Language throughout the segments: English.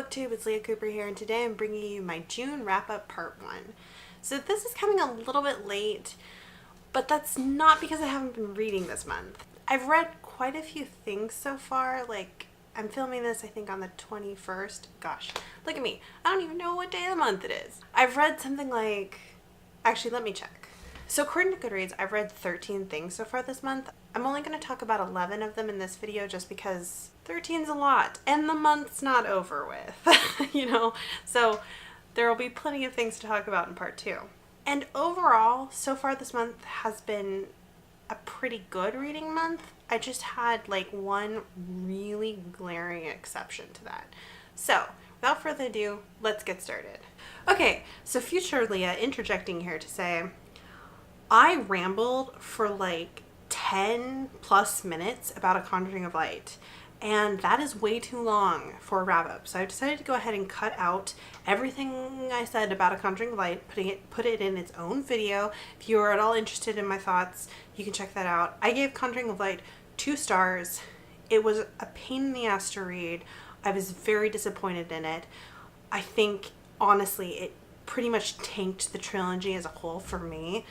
Booktube, it's Leah Cooper here, and today I'm bringing you my June wrap-up part 1. So this is coming a little bit late, but that's not because I haven't been reading this month. I've read quite a few things so far, like I'm filming this I think on the 21st. Gosh, look at me. I don't even know what day of the month it is. I've read something like, actually let me check. So according to Goodreads, I've read 13 things so far this month. I'm only going to talk about 11 of them in this video just because 13's a lot and the month's not over with, you know? So there will be plenty of things to talk about in part 2. And overall, so far this month has been a pretty good reading month. I just had like one really glaring exception to that. So without further ado, let's get started. Okay, so future Leah interjecting here to say, I rambled for like 10 plus minutes about A Conjuring of Light, and that is way too long for a wrap-up. So I decided to go ahead and cut out everything I said about A Conjuring of Light, put it in its own video. If you are at all interested in my thoughts, you can check that out. I gave Conjuring of Light 2 stars. It was a pain in the ass to read. I was very disappointed in it. I think, honestly, it pretty much tanked the trilogy as a whole for me.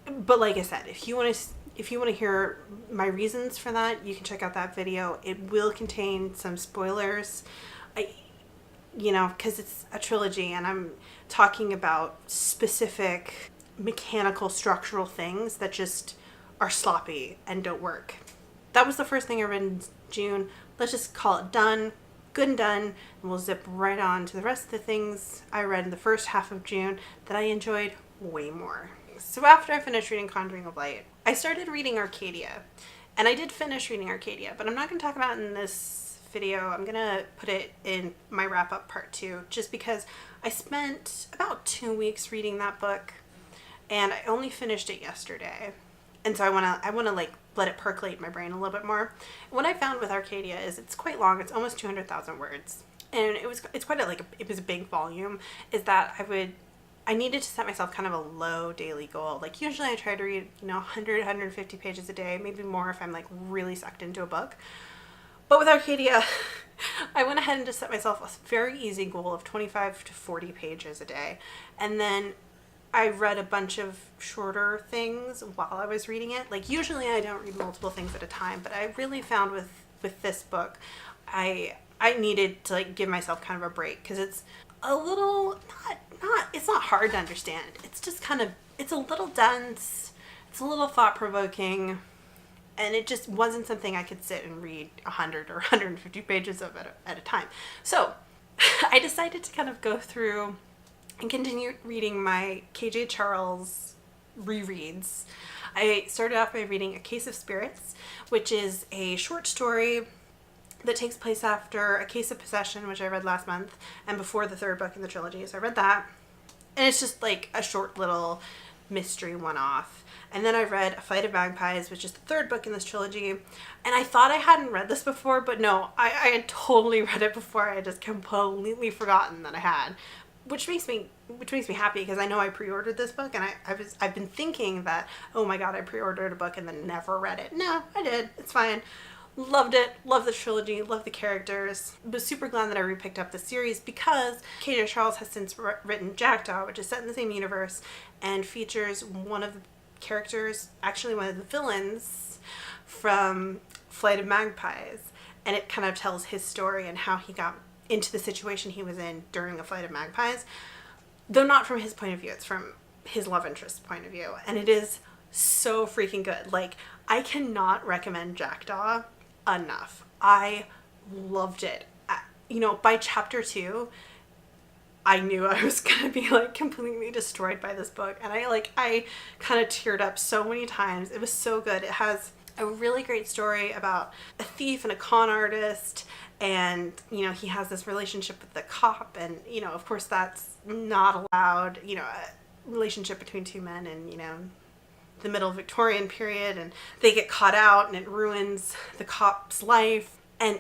But like I said, if you want to hear my reasons for that, you can check out that video. It will contain some spoilers, because it's a trilogy and I'm talking about specific mechanical structural things that just are sloppy and don't work. That was the first thing I read in June. Let's just call it done. Good and done, and we'll zip right on to the rest of the things I read in the first half of June that I enjoyed way more. So after I finished reading Conjuring of Light, I started reading Arcadia, and I did finish reading Arcadia, but I'm not going to talk about it in this video. I'm going to put it in my wrap-up part 2, just because I spent about 2 weeks reading that book, and I only finished it yesterday, and so I want to like let it percolate in my brain a little bit more. What I found with Arcadia is it's quite long. It's almost 200,000 words, and it's quite it was a big volume. Is that I needed to set myself kind of a low daily goal. Like usually I try to read, 100, 150 pages a day, maybe more if I'm like really sucked into a book. But with Arcadia, I went ahead and just set myself a very easy goal of 25 to 40 pages a day. And then I read a bunch of shorter things while I was reading it. Like usually I don't read multiple things at a time, but I really found with this book, I needed to like give myself kind of a break because it's a little, it's not hard to understand. It's just it's a little dense, it's a little thought-provoking, and it just wasn't something I could sit and read 100 or 150 pages of at a time. So I decided to kind of go through and continue reading my KJ Charles rereads. I started off by reading A Case of Spirits, which is a short story that takes place after A Case of Possession, which I read last month, and before the third book in the trilogy. So I read that, and it's just like a short little mystery one-off. And then I read A Flight of Magpies, which is the third book in this trilogy, and I thought I hadn't read this before, but no, I had totally read it before. I had just completely forgotten that I had, which makes me happy because I know I pre-ordered this book, and I've been thinking that, oh my god, I pre-ordered a book and then never read it. No, I did. It's fine. Loved it, loved the trilogy, loved the characters. Was super glad that I re-picked up the series because KJ Charles has since written Jackdaw, which is set in the same universe and features one of the characters, actually one of the villains from Flight of Magpies, and it kind of tells his story and how he got into the situation he was in during A Flight of Magpies, though not from his point of view, it's from his love interest's point of view, and it is so freaking good. Like, I cannot recommend Jackdaw enough. I loved it. By chapter 2, I knew I was gonna be like completely destroyed by this book, and I kind of teared up so many times. It was so good. It has a really great story about a thief and a con artist, and he has this relationship with the cop, and of course that's not allowed, a relationship between two men, and the middle Victorian period, and they get caught out and it ruins the cop's life, and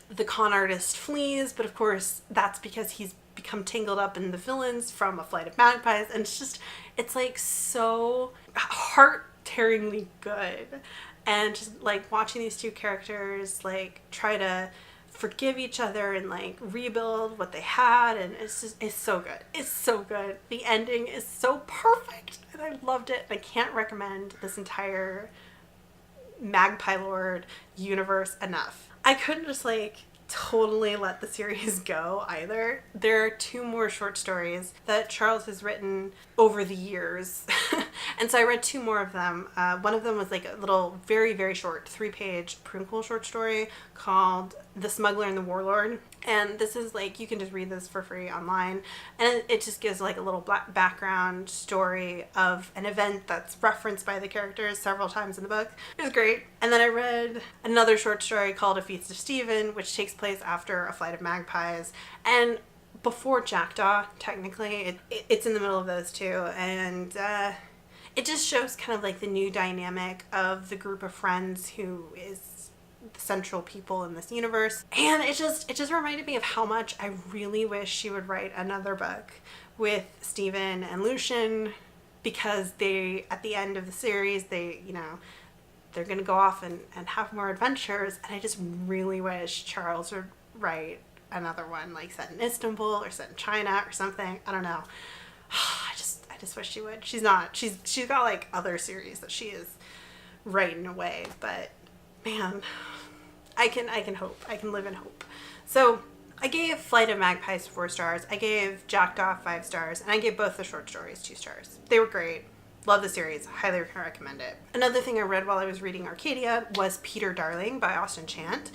the con artist flees, but of course that's because he's become tangled up in the villains from A Flight of Magpies, and it's like so heart-tearingly good. And just like watching these two characters like try to forgive each other and like rebuild what they had, and it's so good. It's so good. The ending is so perfect, and I loved it. I can't recommend this entire Magpie Lord universe enough. I couldn't just like totally let the series go either. There are 2 more short stories that Charles has written over the years. And so I read 2 more of them. One of them was like a little very, very short 3-page prequel short story called The Smuggler and the Warlord. And this is like, you can just read this for free online. And it just gives like a little background story of an event that's referenced by the characters several times in the book. It was great. And then I read another short story called A Feast of Stephen, which takes place after A Flight of Magpies. And before Jackdaw, technically, it's in the middle of those 2. And it just shows kind of like the new dynamic of the group of friends who is the central people in this universe. And it just reminded me of how much I really wish she would write another book with Stephen and Lucien, because they, at the end of the series, they, you know, they're going to go off and have more adventures. And I just really wish Charles would write another one, like set in Istanbul or set in China or something. I don't know. I just wish she would. She's not. She's got like other series that she is writing away, but man, I can hope. I can live in hope. So I gave Flight of Magpies 4 stars. I gave Jackdaw 5 stars, and I gave both the short stories 2 stars. They were great. Love the series. Highly recommend it. Another thing I read while I was reading Arcadia was Peter Darling by Austin Chant.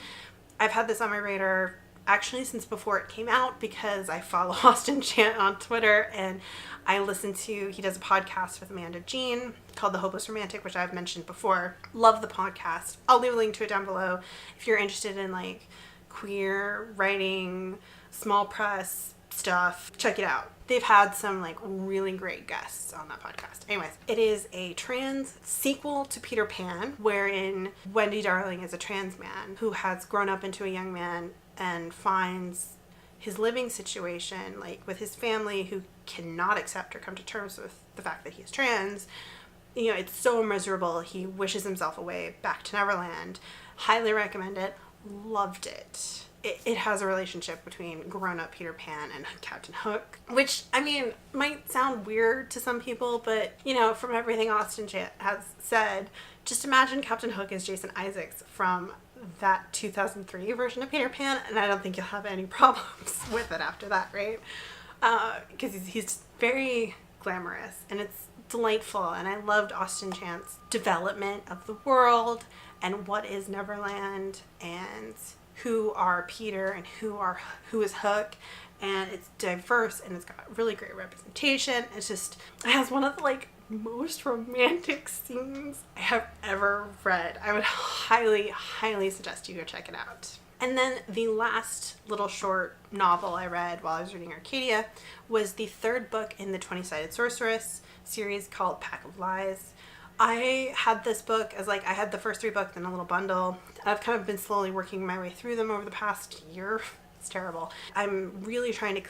I've had this on my radar actually since before it came out, because I follow Austin Chant on Twitter, and I listen to, he does a podcast with Amanda Jean called The Hopeless Romantic, which I've mentioned before. Love the podcast. I'll leave a link to it down below if you're interested in like queer writing, small press stuff. Check it out. They've had some like really great guests on that podcast. Anyways, it is a trans sequel to Peter Pan, wherein Wendy Darling is a trans man who has grown up into a young man and finds his living situation, like with his family who cannot accept or come to terms with the fact that he's trans. You know, it's so miserable. He wishes himself away back to Neverland. Highly recommend it. Loved it. It has a relationship between grown-up Peter Pan and Captain Hook, which, I mean, might sound weird to some people, but, you know, from everything Austin Chant has said, just imagine Captain Hook as Jason Isaacs from that 2003 version of Peter Pan, and I don't think you'll have any problems with it after that, right? Because he's very glamorous, and it's delightful, and I loved Austin Chant's development of the world, and what is Neverland, and who are Peter, and who is Hook, and it's diverse, and it's got really great representation. It's just, it has one of the like most romantic scenes I have ever read. I would highly, highly suggest you go check it out. And then the last little short novel I read while I was reading Arcadia was the 3rd book in the 20-Sided Sorceress series called Pack of Lies. I had this book as like, I had the first 3 books in a little bundle. I've kind of been slowly working my way through them over the past year. It's terrible. I'm really trying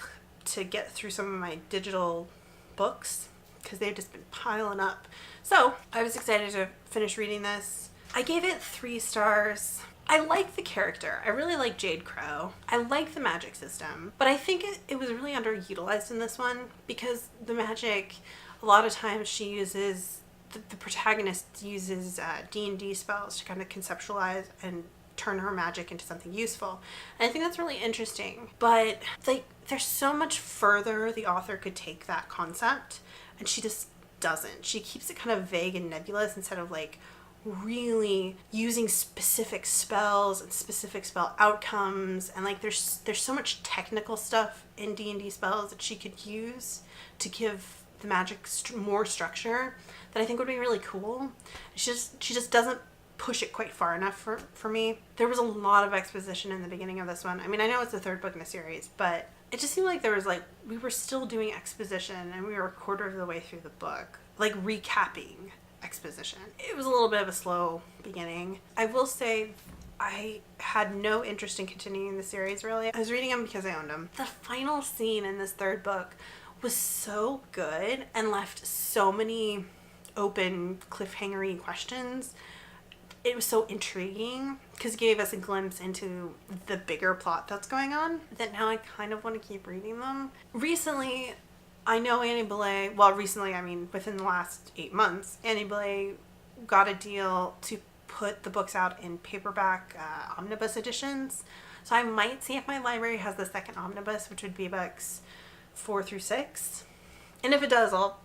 to get through some of my digital books because they've just been piling up. So I was excited to finish reading this. I gave it 3 stars. I like the character. I really like Jade Crow. I like the magic system, but I think it was really underutilized in this one, because the magic, a lot of times she uses, the protagonist uses D&D spells to kind of conceptualize and turn her magic into something useful. And I think that's really interesting, but like there's so much further the author could take that concept, and she just doesn't. She keeps it kind of vague and nebulous instead of like really using specific spells and specific spell outcomes, and like there's so much technical stuff in D&D spells that she could use to give the magic more structure that I think would be really cool. She just doesn't push it quite far enough for me. There was a lot of exposition in the beginning of this one. I mean, I know it's the 3rd book in the series, but it just seemed like there was like, we were still doing exposition and we were a quarter of the way through the book, like recapping exposition. It was a little bit of a slow beginning. I will say I had no interest in continuing the series, really. I was reading them because I owned them. The final scene in this 3rd book was so good and left so many open cliffhangery questions. it was so intriguing because it gave us a glimpse into the bigger plot that's going on that now I kind of want to keep reading them. Recently, I know Annie Belay, well, recently, I mean, within the last 8 months, Annie Belay got a deal to put the books out in paperback omnibus editions. So I might see if my library has the second omnibus, which would be books 4 through 6. And if it does, I'll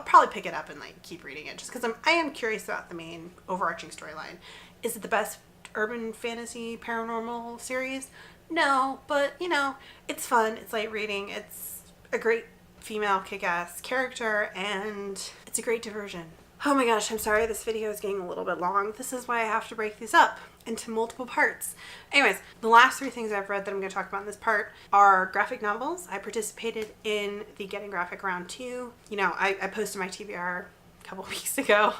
probably pick it up and like keep reading it just because I am curious about the main overarching storyline. Is it the best urban fantasy paranormal series? No, but you know, it's fun. It's light reading. It's a great female kick-ass character and it's a great diversion. Oh my gosh, I'm sorry this video is getting a little bit long. This is why I have to break these up into multiple parts. Anyways, the last 3 things I've read that I'm going to talk about in this part are graphic novels. I participated in the Getting Graphic Round 2. You know, I posted my TBR a couple weeks ago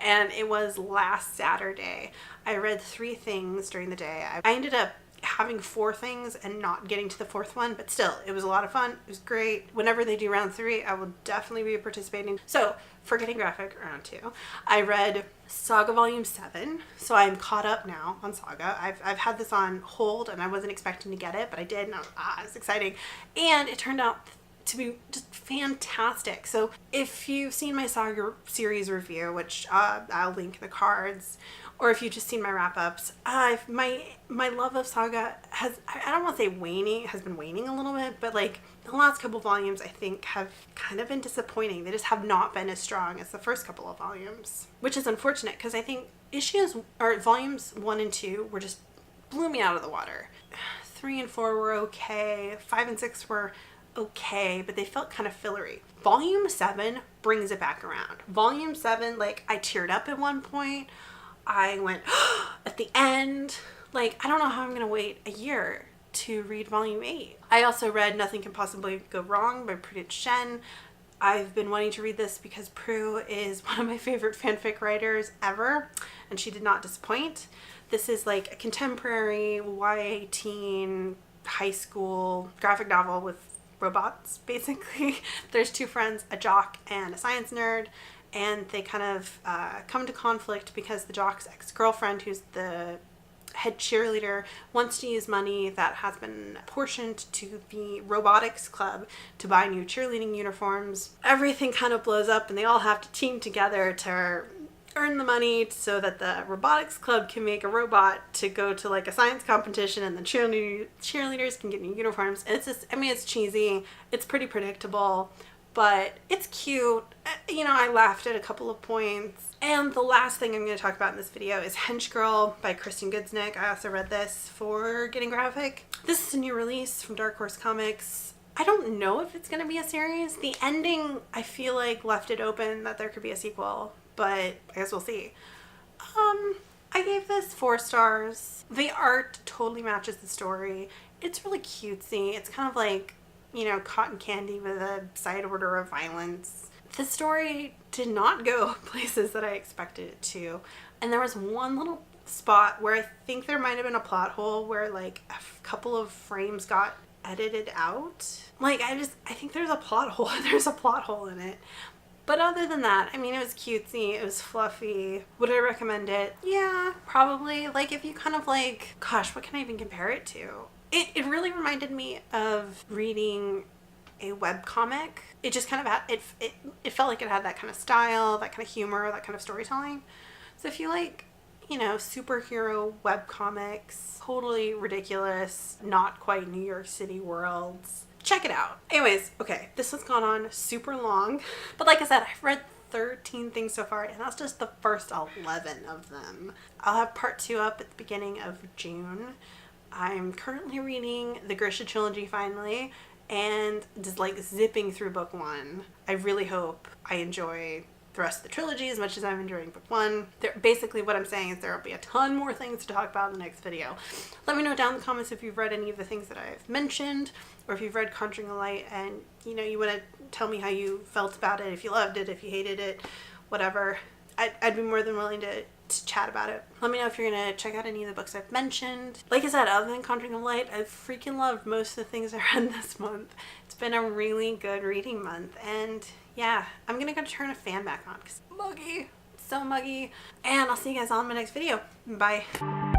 and it was last Saturday. I read 3 things during the day. I ended up having 4 things and not getting to the 4th one, but still, it was a lot of fun. It was great. Whenever they do round 3, I will definitely be participating. So, for Getting Graphic round 2, I read Saga Volume 7, so I'm caught up now on Saga. I've had this on hold and I wasn't expecting to get it, but I did, and it's exciting. And it turned out to be just fantastic. So if you've seen my Saga series review, which I'll link in the cards, or if you've just seen my wrap-ups, my love of Saga has, I don't want to say waning, has been waning a little bit, but like the last couple volumes I think have kind of been disappointing. They just have not been as strong as the first couple of volumes, which is unfortunate because I think volumes 1 and 2 were just blew me out of the water. 3 and 4 were okay. 5 and 6 were okay, but they felt kind of fillery. Volume 7 brings it back around. Volume 7, like I teared up at one point. I went at the end. Like, I don't know how I'm gonna wait a year to read volume 8. I also read Nothing Can Possibly Go Wrong by Pritchett Shen. I've been wanting to read this because Prue is one of my favorite fanfic writers ever, and she did not disappoint. This is like a contemporary YA teen high school graphic novel with robots, basically. There's 2 friends, a jock and a science nerd, and they kind of come to conflict because the jock's ex-girlfriend, who's the head cheerleader, wants to use money that has been apportioned to the robotics club to buy new cheerleading uniforms. Everything kind of blows up and they all have to team together to earn the money so that the robotics club can make a robot to go to like a science competition and the cheerleaders can get new uniforms. And it's just, I mean, it's cheesy, it's pretty predictable, but it's cute. You know, I laughed at a couple of points. And the last thing I'm going to talk about in this video is Hench Girl by Kristen Goodsnick. I also read this for Getting Graphic. This is a new release from Dark Horse Comics. I don't know if it's going to be a series. The ending, I feel like, left it open that there could be a sequel, but I guess we'll see. I gave this 4 stars. The art totally matches the story. It's really cutesy. It's kind of like, you know, cotton candy with a side order of violence. The story did not go places that I expected it to. And there was one little spot where I think there might have been a plot hole where like a couple of frames got edited out. Like I think there's a plot hole. There's a plot hole in it. But other than that, I mean, it was cutesy, it was fluffy. Would I recommend it? Yeah, probably. Like if you kind of like, gosh, what can I even compare it to? It really reminded me of reading a webcomic. It just kind of had, it felt like it had that kind of style, that kind of humor, that kind of storytelling. So if you like, you know, superhero webcomics, totally ridiculous, not quite New York City worlds, check it out. Anyways, okay, this has gone on super long, but like I said, I've read 13 things so far, and that's just the first 11 of them. I'll have part 2 up at the beginning of June. I'm currently reading the Grisha trilogy finally, and just like zipping through book 1. I really hope I enjoy the rest of the trilogy as much as I'm enjoying book 1. Basically what I'm saying is there will be a ton more things to talk about in the next video. Let me know down in the comments if you've read any of the things that I've mentioned, or if you've read Conjuring the Light and you know you want to tell me how you felt about it, if you loved it, if you hated it, whatever. I'd be more than willing to chat about it. Let me know if you're gonna check out any of the books I've mentioned. Like I said, other than Conjuring the Light, I've freaking loved most of the things I read this month. It's been a really good reading month, and yeah, I'm gonna go turn a fan back on because it's muggy. It's so muggy. And I'll see you guys on my next video. Bye.